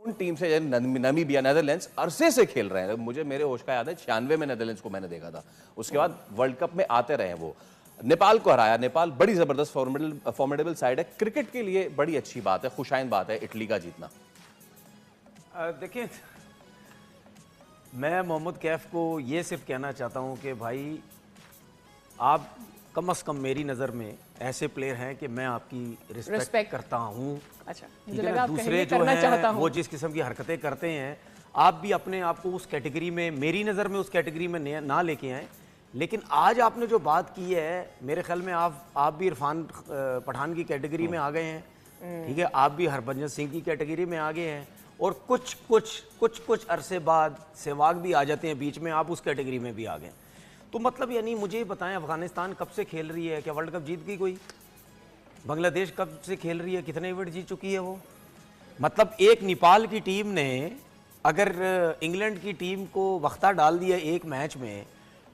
उन टीम से Namibia, Netherlands अरसे से खेल रहे हैं। मुझे मेरे होश का याद है 96 में नेदरलैंड्स को मैंने देखा था, उसके बाद वर्ल्ड कप में आते रहे वो। नेपाल को हराया, नेपाल बड़ी जबरदस्त फॉर्मिडेबल साइड है। क्रिकेट के लिए बड़ी अच्छी बात है, खुशाइन बात है इटली का जीतना। देखिए, मैं मोहम्मद कैफ को ये सिर्फ कहना चाहता हूँ कि भाई आप कम से कम मेरी नज़र में ऐसे प्लेयर हैं कि मैं आपकी रिस्पेक्ट करता हूँ। अच्छा, ठीक है ना। दूसरे जो हैं वो जिस किस्म की हरकतें करते हैं, आप भी अपने आप को उस कैटेगरी में, मेरी नज़र में उस कैटेगरी में ना लेके आएँ। लेकिन आज आपने जो बात की है, मेरे ख्याल में आप भी इरफान पठान की कैटेगरी में आ गए हैं, ठीक है। आप भी हरभजन सिंह की कैटेगरी में आ गए हैं, और कुछ अरसे बाद सहवाग भी आ जाते हैं बीच में, आप उस कैटेगरी में भी आ गए। तो मतलब यानी मुझे बताएं, अफगानिस्तान कब से खेल रही है? क्या वर्ल्ड कप जीत गई कोई? बांग्लादेश कब से खेल रही है? कितने इवेंट जीत चुकी है वो? मतलब एक नेपाल की टीम ने अगर इंग्लैंड की टीम को वक्ता डाल दिया एक मैच में,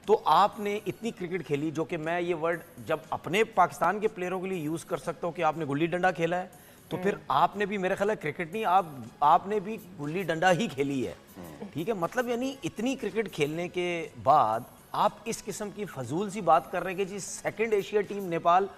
तो आपने इतनी क्रिकेट खेली, जो कि मैं ये वर्ड जब अपने पाकिस्तान के प्लेयरों के लिए यूज़ कर सकता हूँ कि आपने गुल्ली डंडा खेला है, तो फिर आपने भी, मेरे ख्याल है क्रिकेट नहीं, आपने भी गुल्ली डंडा ही खेली है, ठीक है। मतलब यानी इतनी क्रिकेट खेलने के बाद आप इस किस्म की फजूल सी बात कर रहे हैं कि जी सेकंड एशिया टीम नेपाल।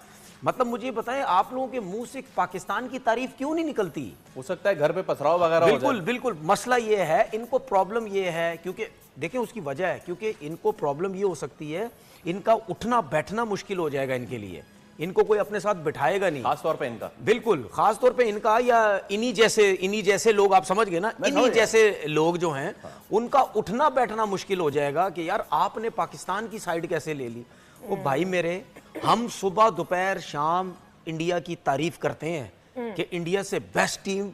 मतलब मुझे बताएं, आप लोगों के मुंह से पाकिस्तान की तारीफ क्यों नहीं निकलती? हो सकता है घर पे पथराव वगैरह हो जाए। बिल्कुल बिल्कुल, मसला ये है, इनको प्रॉब्लम ये है, क्योंकि देखिए उसकी वजह है, क्योंकि इनको प्रॉब्लम ये हो सकती है, इनका उठना बैठना मुश्किल हो जाएगा इनके लिए, इनको कोई अपने साथ बिठाएगा नहीं, खास तौर पे इनका। बिल्कुल, खास तौर पे इनका, या इन्हीं जैसे लोग, आप समझ गए ना, इन्हीं जैसे लोग जो हैं, उनका उठना बैठना मुश्किल हो जाएगा कि यार आपने पाकिस्तान की साइड कैसे ले ली। ओ भाई मेरे, हम सुबह दोपहर शाम इंडिया की तारीफ करते हैं कि इंडिया से बेस्ट टीम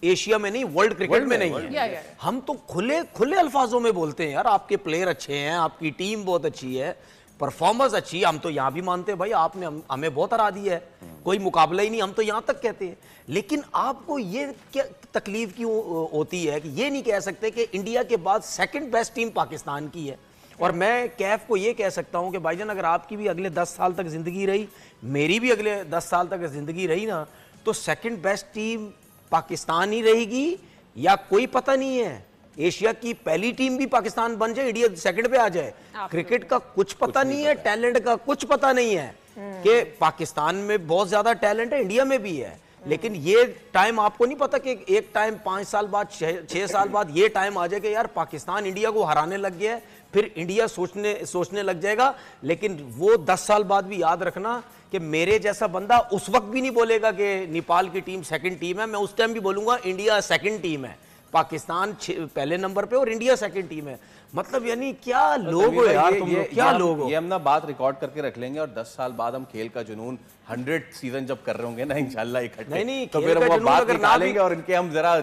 एशिया में नहीं, वर्ल्ड क्रिकेट में नहीं है। हम तो खुले अल्फाजों में बोलते हैं यार आपके प्लेयर अच्छे हैं, आपकी टीम बहुत अच्छी है, परफॉर्मेंस अच्छी है। हम तो यहां भी मानते हैं भाई आपने हमें बहुत हरा दिया है, कोई मुकाबला ही नहीं, हम तो यहां तक कहते हैं। लेकिन आपको ये क्या तकलीफ क्यों होती है कि ये नहीं कह सकते कि इंडिया के बाद सेकंड बेस्ट टीम पाकिस्तान की है? और मैं कैफ को ये कह सकता हूं कि भाईजान, अगर आपकी भी अगले 10 साल तक जिंदगी रही, मेरी भी अगले 10 साल तक जिंदगी रही ना, तो सेकंड बेस्ट टीम पाकिस्तान ही रहेगी, या कोई पता नहीं है, एशिया की पहली टीम भी पाकिस्तान बन जाए, इंडिया सेकंड पे आ जाए। क्रिकेट का कुछ पता नहीं है, टैलेंट का कुछ पता नहीं है कि पाकिस्तान में बहुत ज्यादा टैलेंट है, इंडिया में भी है। लेकिन ये टाइम आपको नहीं पता कि एक टाइम 5 साल बाद, 6 साल बाद ये टाइम आ जाए कि यार पाकिस्तान इंडिया को हराने लग गया है, फिर इंडिया सोचने लग जाएगा। लेकिन वो 10 साल बाद भी याद रखना कि मेरे जैसा बंदा उस वक्त भी नहीं बोलेगा कि नेपाल की टीम सेकंड टीम है, मैं उस टाइम भी बोलूंगा इंडिया सेकंड टीम है, पाकिस्तान पहले नंबर पे और इंडिया सेकंड टीम है। मतलब यानी क्या लोग हो यार तुम लोग, क्या लोग हो। ये हम ना बात रिकॉर्ड करके रख लेंगे, और 10 साल बाद हम खेल का जुनून 100 सीजन जब कर रहे होंगे ना इंशाल्लाह इकट्ठे, नहीं, तो फिर वो बात निकालेंगे और इनके हम जरा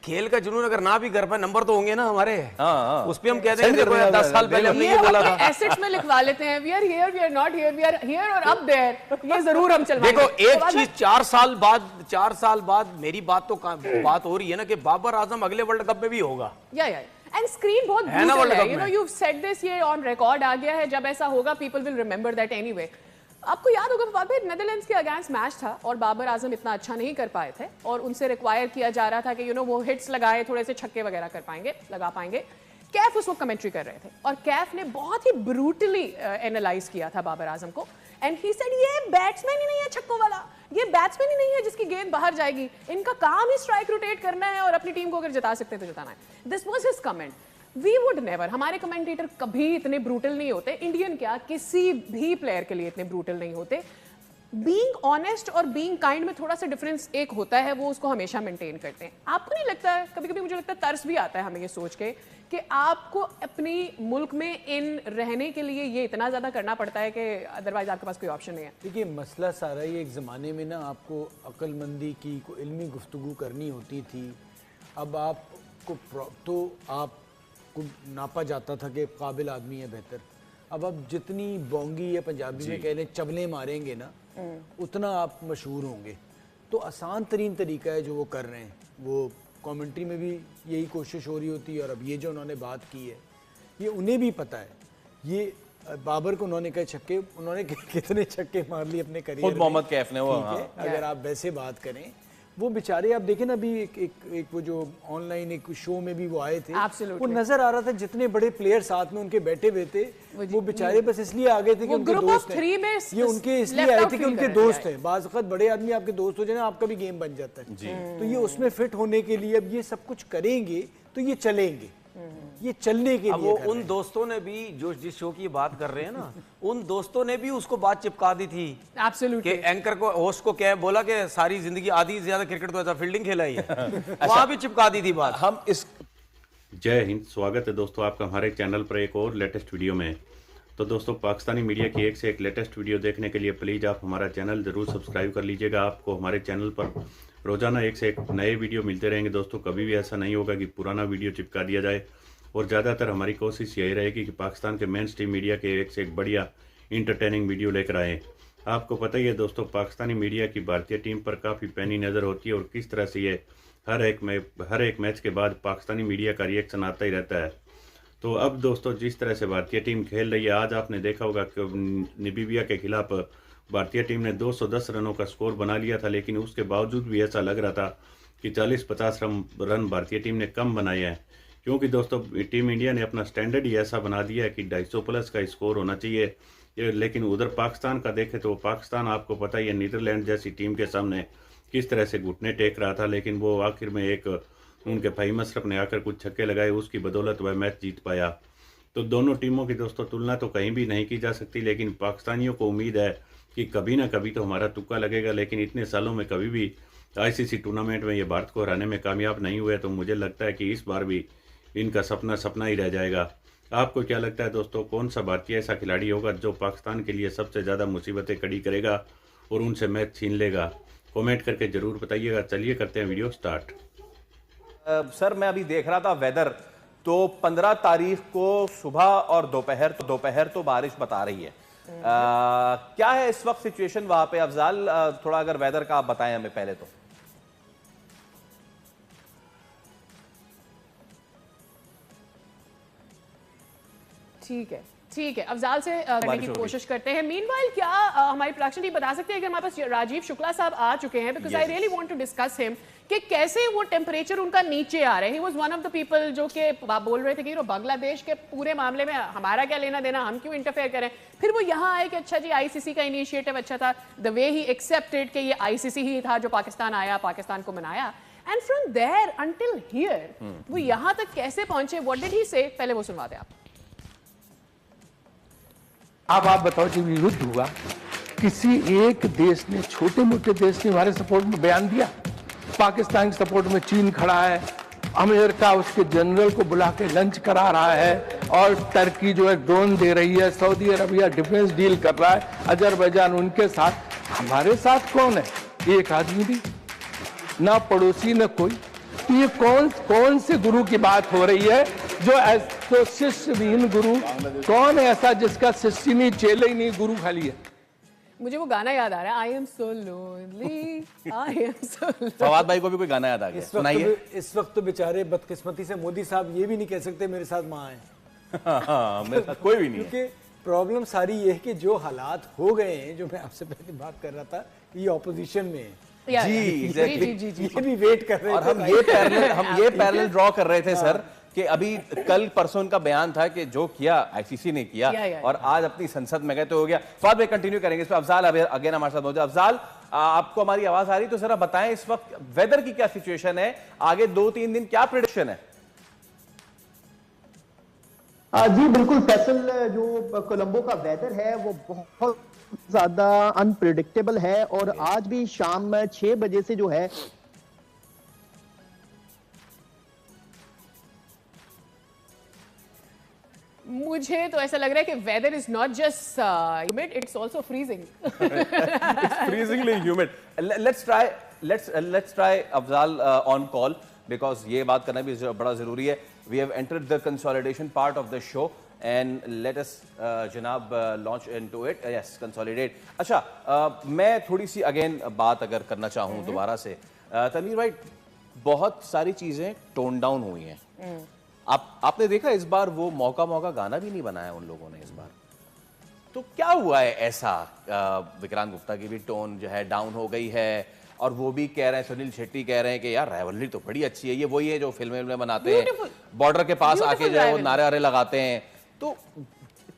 खेल का जुनून अगर ना भी घर पर नंबर तो होंगे ना हमारे, उस पे हम कह देंगे देखो 10 साल पहले हमने ये बोला था। एसेट्स में लिखवा लेते हैं, we are here, we are not here, we are here और अप देयर, ये जरूर हम चलवाएंगे। देखो एक चीज, 4 साल बाद मेरी बात हो रही है ना कि बाबर आजम अगले वर्ल्ड कप में भी होगा। एंड स्क्रीन बहुत ब्रूटल है, you know, you said this, ये ऑन रिकॉर्ड आ गया है, जब ऐसा होगा people will remember that anyway. आपको याद होगा बाबर, नेदरलैंड्स के अगेंस्ट मैच था और बाबर आजम इतना अच्छा नहीं कर पाए थे, और उनसे रिक्वायर किया जा रहा था कि यू नो वो हिट्स लगाए, थोड़े से छक्के वगैरह लगा पाएंगे। कैफ उस वक्त कमेंट्री कर रहे थे, और कैफ ने बहुत ही ब्रूटली एनालाइज किया था बाबर आजम को, एंड ही सेड ये बैट्समैन ही नहीं है छक्कों वाला, ये बैट्समैन ही नहीं है जिसकी गेंद बाहर जाएगी, इनका काम ही स्ट्राइक रोटेट करना है और अपनी टीम को अगर जिता सकते तो जिताना है। This was his comment. We would never, हमारे कमेंटेटर कभी इतने ब्रूटल नहीं होते, इंडियन क्या किसी भी प्लेयर के लिए इतने ब्रूटल नहीं होते। बीइंग ऑनेस्ट और बीइंग काइंड में थोड़ा सा डिफरेंस एक होता है, वो उसको हमेशा मेंटेन करते हैं। आपको नहीं लगता है, कभी कभी मुझे लगता है तरस भी आता है हमें ये सोच के कि आपको अपनी मुल्क में इन रहने के लिए ये इतना ज्यादा करना पड़ता है कि अदरवाइज आपके पास कोई ऑप्शन नहीं है। देखिए मसला सारा ये, एक ज़माने में ना आपको अक्लमंदी की को इल्मी गुफ्तगू करनी होती थी, अब आपको तो आपको नापा जाता था कि काबिल आदमी है बेहतर। अब जितनी बोंगी या पंजाबी में कह लें चबले मारेंगे ना, उतना आप मशहूर होंगे। तो आसान तरीन तरीका है जो वो कर रहे हैं, वो कमेंट्री में भी यही कोशिश हो रही होती है, और अब ये जो उन्होंने बात की है ये उन्हें भी पता है। ये बाबर को उन्होंने कहे छक्के, उन्होंने कितने छक्के मार लिए अपने करियर में, मोहम्मद कैफ ने वो, अगर आप वैसे बात करें वो बेचारे आप देखें ना, अभी एक वो जो ऑनलाइन एक शो में भी वो आए थे, Absolutely. वो नजर आ रहा था जितने बड़े प्लेयर साथ में उनके बैठे हुए थे, वो बेचारे बस इसलिए आ गए थे कि उनके दोस्त हैं। ये उनके इसलिए आए थे कि उनके दोस्त हैं। बाज़ वक़्त बड़े आदमी आपके दोस्त हो जाए ना, आपका भी गेम बन जाता है। तो ये उसमें फिट होने के लिए अब ये सब कुछ करेंगे तो ये चलेंगे, ये चलने के अब लिए वो कर रहे उन हैं। दोस्तों ने भी जो जिस शो की बात कर रहे हैं ना, उन दोस्तों ने भी उसको बात चिपका दी थी एब्सोल्युटली कि एंकर को, होस्ट को क्या बोला कि सारी जिंदगी आधी से ज्यादा क्रिकेट तो ऐसा फील्डिंग खेला ही है। वहां भी चिपका दी थी बात। हम इस जय हिंद, स्वागत है दोस्तों आपका हमारे चैनल पर एक और लेटेस्ट वीडियो में। तो दोस्तों, पाकिस्तानी मीडिया की एक से एक लेटेस्ट वीडियो देखने के लिए प्लीज़ आप हमारा चैनल ज़रूर सब्सक्राइब कर लीजिएगा। आपको हमारे चैनल पर रोज़ाना एक से एक नए वीडियो मिलते रहेंगे दोस्तों। कभी भी ऐसा नहीं होगा कि पुराना वीडियो चिपका दिया जाए, और ज़्यादातर हमारी कोशिश यही रहेगी कि पाकिस्तान के मेन स्ट्रीम मीडिया के एक से एक बढ़िया इंटरटेनिंग वीडियो लेकर आएँ। आपको पता ही है दोस्तों, पाकिस्तानी मीडिया की भारतीय टीम पर काफ़ी पैनी नज़र होती है और किस तरह से ये हर एक मैच के बाद पाकिस्तानी मीडिया का रिएक्शन आता ही रहता है। तो अब दोस्तों, जिस तरह से भारतीय टीम खेल रही है, आज आपने देखा होगा कि नामीबिया के खिलाफ भारतीय टीम ने 210 रनों का स्कोर बना लिया था, लेकिन उसके बावजूद भी ऐसा लग रहा था कि 40-50 रन भारतीय टीम ने कम बनाए हैं, क्योंकि दोस्तों टीम इंडिया ने अपना स्टैंडर्ड ही ऐसा बना दिया है कि 250 प्लस का स्कोर होना चाहिए। लेकिन उधर पाकिस्तान का देखें तो पाकिस्तान, आपको पता ही है, नीदरलैंड जैसी टीम के सामने किस तरह से घुटने टेक रहा था, लेकिन वो आखिर में एक उनके भाई मशरफ ने आकर कुछ छक्के लगाए, उसकी बदौलत वह मैच जीत पाया। तो दोनों टीमों की दोस्तों तुलना तो कहीं भी नहीं की जा सकती, लेकिन पाकिस्तानियों को उम्मीद है कि कभी ना कभी तो हमारा तुक्का लगेगा। लेकिन इतने सालों में कभी भी आईसीसी टूर्नामेंट में ये भारत को हराने में कामयाब नहीं हुए, तो मुझे लगता है कि इस बार भी इनका सपना ही रह जाएगा। आपको क्या लगता है दोस्तों, कौन सा भारतीय ऐसा खिलाड़ी होगा जो पाकिस्तान के लिए सबसे ज़्यादा मुसीबतें खड़ी करेगा और उनसे मैच छीन लेगा? कमेंट करके ज़रूर बताइएगा। चलिए करते हैं वीडियो स्टार्ट। सर, मैं अभी देख रहा था वेदर, तो 15 तारीख को सुबह और दोपहर तो बारिश बता रही है। क्या है इस वक्त सिचुएशन वहां पे अफजाल? थोड़ा अगर वेदर का आप बताएं हमें पहले तो। ठीक है, अफजाल से करने की कोशिश करते हैं। मीनवाइल क्या हमारी प्रोडक्शन टीम बता सकते हैं, अगर हमारे पास राजीव शुक्ला साहब आ चुके हैं, because I really want to discuss him, कि कैसे वो टेम्परेचर उनका नीचे आ रहा है। He was one of the people जो कि बोल रहे थे कि बांग्लादेश के पूरे मामले में हमारा क्या लेना देना, हम क्यों इंटरफेयर करें। फिर वो यहाँ आए कि अच्छा जी आईसीसी का इनिशिएटिव अच्छा था, द वे ही एक्सेप्टेड कि ये आईसीसी ही था जो पाकिस्तान आया, पाकिस्तान को मनाया, and from there until here वो यहाँ तक कैसे पहुंचे, व्हाट डिड ही से, पहले वो सुनवाते आप। अब आप बताओ, जब युद्ध हुआ, किसी एक देश ने, छोटे मोटे देश ने हमारे सपोर्ट में बयान दिया? पाकिस्तान के सपोर्ट में चीन खड़ा है, अमेरिका उसके जनरल को बुला के लंच करा रहा है, और टर्की जो है ड्रोन दे रही है, सऊदी अरबिया डिफेंस डील कर रहा है, अजरबैजान उनके साथ। हमारे साथ कौन है? एक आदमी भी ना, पड़ोसी न कोई। तो ये कौन से गुरु की बात हो रही है? जो शिष्यहीन गुरु कौन है ऐसा जिसका शिष्य नहीं, चेले ही नहीं, गुरु खाली है? मुझे वो गाना याद आ रहा है, I am so lonely, I am so lonely. Fawad भाई को भी कोई गाना याद आ गया? सुनाइए। इस वक्त तो बेचारे बदकिस्मती से मोदी साहब ये भी नहीं कह सकते मेरे साथ माँ है, मेरे साथ कोई भी नहीं है। क्योंकि प्रॉब्लम सारी ये है कि जो हालात हो गए हैं, जो मैं आपसे पहले बात कर रहा था, ये ऑपोजिशन में है। जी, ये भी वेट कर रहे थे। और हम ये पैरेलल ड्रॉ कर रहे थे सर, कि अभी कल परसों उनका बयान था कि जो किया आईसीसी ने किया, और आज अपनी संसद में गए तो हो गया। फाद भाई कंटिन्यू करेंगे इस पर। अफजाल अगेन हमारे साथ मौजूद। अफजाल, आपको हमारी आवाज आ रही तो जरा बताएं इस वक्त वेदर की क्या सिचुएशन है, आगे 2-3 दिन क्या प्रेडिक्शन है? जी बिल्कुल फैसल, जो कोलंबो का वेदर है वो बहुत ज्यादा अनप्रिडिक्टेबल है, और आज भी शाम 6 बजे से जो है मुझे तो ऐसा लग रहा है कि weather is not just humid, it's also freezing. It's freezingly humid. Let's try Afzal on call, because ये बात करना भी बड़ा जरूरी है। We have entered the consolidation part of the show and let us जनाब launch into it. Yes, consolidate. अच्छा, मैं थोड़ी सी अगेन बात अगर करना चाहूँ दोबारा से, तनवीर भाई, बहुत सारी चीजें टोन डाउन हुई हैं। आपने देखा इस बार वो मौका गाना भी नहीं बनाया उन लोगों ने इस बार। तो क्या हुआ है ऐसा? विक्रांत गुप्ता की भी टोन जो है डाउन हो गई है, और वो भी कह रहे हैं, सुनील शेट्टी कह रहे हैं कि यार राइवलरी तो बड़ी अच्छी है, ये वही है जो फिल्में बनाते हैं, बॉर्डर के पास आके जो है वो नारे वारे लगाते हैं। तो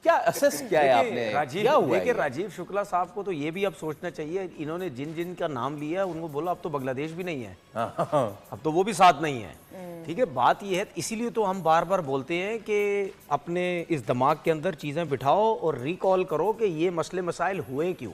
क्या असेस क्या है आपने, क्या हुआ है? देखिए राजीव शुक्ला साहब को तो ये भी अब सोचना चाहिए, इन्होंने जिन जिन का नाम लिया है उनको बोला अब तो बांग्लादेश भी नहीं है, अब तो वो भी साथ नहीं है। ठीक है, बात ये है, इसीलिए तो हम बार बार बोलते हैं कि अपने इस दिमाग के अंदर चीजें बिठाओ और रिकॉल करो कि ये मसले मसाइल हुए क्यों।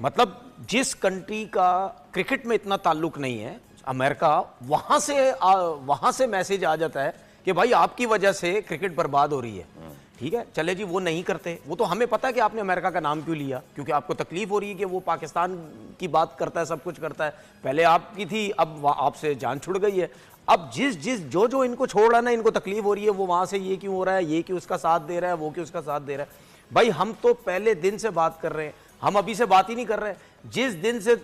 मतलब जिस कंट्री का क्रिकेट में इतना ताल्लुक नहीं है, अमेरिका, वहां से मैसेज आ जाता है कि भाई आपकी वजह से क्रिकेट बर्बाद हो रही है। ठीक है, चले जी, वो नहीं करते, वो तो हमें पता है कि आपने अमेरिका का नाम क्यों लिया, क्योंकि आपको तकलीफ हो रही है कि वो पाकिस्तान की बात करता है, सब कुछ करता है। पहले आपकी थी, अब आपसे जान छुड़ गई है। अब जो इनको छोड़ रहा है ना, इनको तकलीफ हो रही है, वो वहां से ये क्यों हो रहा है, ये क्यों उसका साथ दे रहा है, वो क्यों उसका साथ दे रहा है। भाई हम तो पहले दिन से बात कर रहे हैं, हम अभी से बात ही नहीं कर रहे। जिस दिन से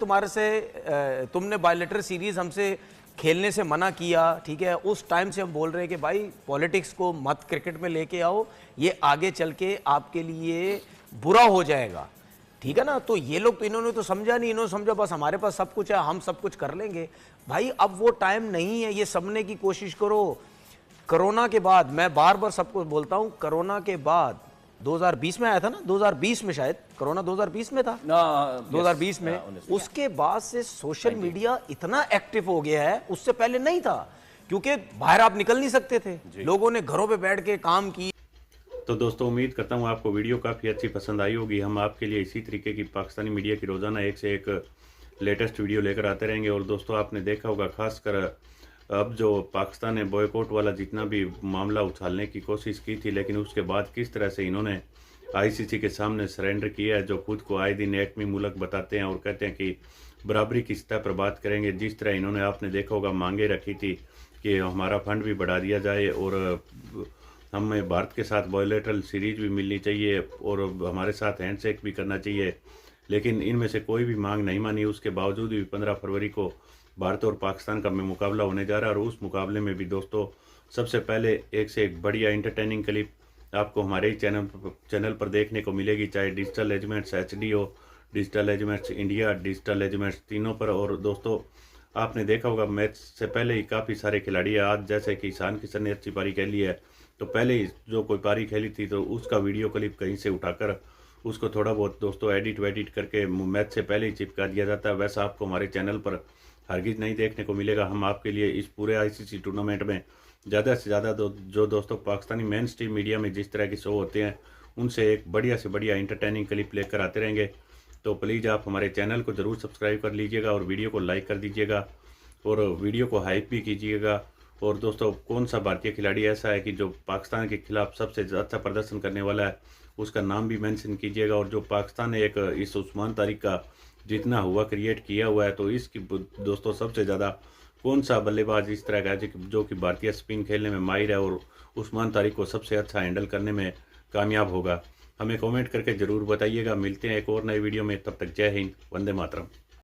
तुमने बायलेटरल सीरीज हमसे खेलने से मना किया, ठीक है, उस टाइम से हम बोल रहे हैं कि भाई पॉलिटिक्स को मत क्रिकेट में लेके आओ, ये आगे चल के आपके लिए बुरा हो जाएगा। ठीक है ना, तो ये लोग तो इन्होंने तो समझा नहीं, इन्होंने समझा बस हमारे पास सब कुछ है, हम सब कुछ कर लेंगे। भाई अब वो टाइम नहीं है, ये समझने की कोशिश करो। कोरोना के बाद, मैं बार बार सबको बोलता हूं, कोरोना के बाद 2020 में आया था ना, 2020 में शायद कोरोना 2020 में था, 2020 में, उसके बाद से सोशल मीडिया इतना एक्टिव हो गया है, उससे पहले नहीं था, क्योंकि बाहर आप निकल नहीं सकते थे, लोगों ने घरों पे बैठ के काम किए। तो दोस्तों उम्मीद करता हूँ आपको वीडियो काफ़ी अच्छी पसंद आई होगी। हम आपके लिए इसी तरीके की पाकिस्तानी मीडिया की रोज़ाना एक से एक लेटेस्ट वीडियो लेकर आते रहेंगे। और दोस्तों आपने देखा होगा, खासकर अब जो पाकिस्तान ने बॉयकॉट वाला जितना भी मामला उछालने की कोशिश की थी, लेकिन उसके बाद किस तरह से इन्होंने आईसीसी के सामने सरेंडर किया है, जो खुद को आए दिन एटमी मुल्क बताते हैं और कहते हैं कि बराबरी की सतह पर बात करेंगे। जिस तरह इन्होंने, आपने देखा होगा, मांगे रखी थी कि हमारा फंड भी बढ़ा दिया जाए और हमें भारत के साथ बायलैटरल सीरीज भी मिलनी चाहिए और हमारे साथ हैंडशेक भी करना चाहिए, लेकिन इनमें से कोई भी मांग नहीं मानी। उसके बावजूद भी 15 फरवरी को भारत और पाकिस्तान का मुकाबला होने जा रहा है और उस मुकाबले में भी दोस्तों सबसे पहले एक से एक बढ़िया एंटरटेनिंग क्लिप आपको हमारे ही चैनल पर देखने को मिलेगी, चाहे डिजिटल एलिमेंट्स HD हो, digital elements India, digital elements तीनों पर। और दोस्तों आपने देखा होगा, मैच से पहले ही काफ़ी सारे खिलाड़ी, आज जैसे कि ईशान किशन ने अच्छी पारी खेली है, तो पहले ही जो कोई पारी खेली थी तो उसका वीडियो क्लिप कहीं से उठाकर उसको थोड़ा बहुत दोस्तों एडिट करके मैच से पहले ही चिपका दिया जाता है। वैसा आपको हमारे चैनल पर हरगिज नहीं देखने को मिलेगा। हम आपके लिए इस पूरे आईसीसी टूर्नामेंट में ज़्यादा से ज़्यादा जो दोस्तों पाकिस्तानी मेन स्ट्रीम मीडिया में जिस तरह के शो होते हैं, उनसे एक बढ़िया से बढ़िया इंटरटेनिंग क्लिप लेकर आते रहेंगे। तो प्लीज़ आप हमारे चैनल को ज़रूर सब्सक्राइब कर लीजिएगा और वीडियो को लाइक कर दीजिएगा और वीडियो को हाइप भी कीजिएगा। और दोस्तों कौन सा भारतीय खिलाड़ी ऐसा है कि जो पाकिस्तान के खिलाफ सबसे अच्छा प्रदर्शन करने वाला है, उसका नाम भी मेंशन कीजिएगा। और जो पाकिस्तान ने एक इस उस्मान तारिक का जितना हुआ क्रिएट किया हुआ है, तो इसकी दोस्तों सबसे ज़्यादा कौन सा बल्लेबाज इस तरह का है जो कि भारतीय स्पिन खेलने में माहिर है और उस्मान तारिक को सबसे अच्छा हैंडल करने में कामयाब होगा, हमें कमेंट करके ज़रूर बताइएगा। मिलते हैं एक और नई वीडियो में, तब तक जय हिंद, वंदे मातरम।